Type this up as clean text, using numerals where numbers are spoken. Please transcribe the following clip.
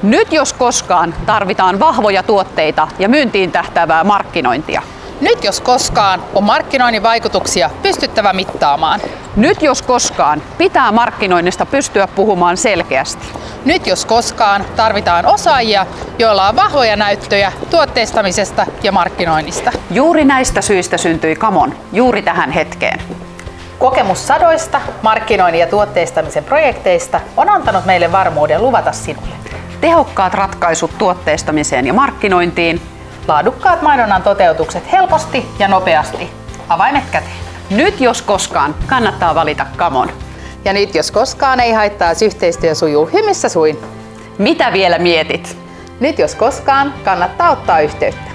Nyt jos koskaan tarvitaan vahvoja tuotteita ja myyntiin tähtäävää markkinointia. Nyt jos koskaan on markkinoinnin vaikutuksia pystyttävä mittaamaan. Nyt jos koskaan pitää markkinoinnista pystyä puhumaan selkeästi. Nyt jos koskaan tarvitaan osaajia, joilla on vahvoja näyttöjä tuotteistamisesta ja markkinoinnista. Juuri näistä syistä syntyi Camon juuri tähän hetkeen. Kokemus sadoista markkinoinnin ja tuotteistamisen projekteista on antanut meille varmuuden luvata sinulle. Tehokkaat ratkaisut tuotteistamiseen ja markkinointiin. Laadukkaat mainonnan toteutukset helposti ja nopeasti. Avaimet käteen. Nyt jos koskaan kannattaa valita Camon. Ja nyt jos koskaan ei haittaa, jos yhteistyö sujuu hymissä suin. Mitä vielä mietit? Nyt jos koskaan kannattaa ottaa yhteyttä.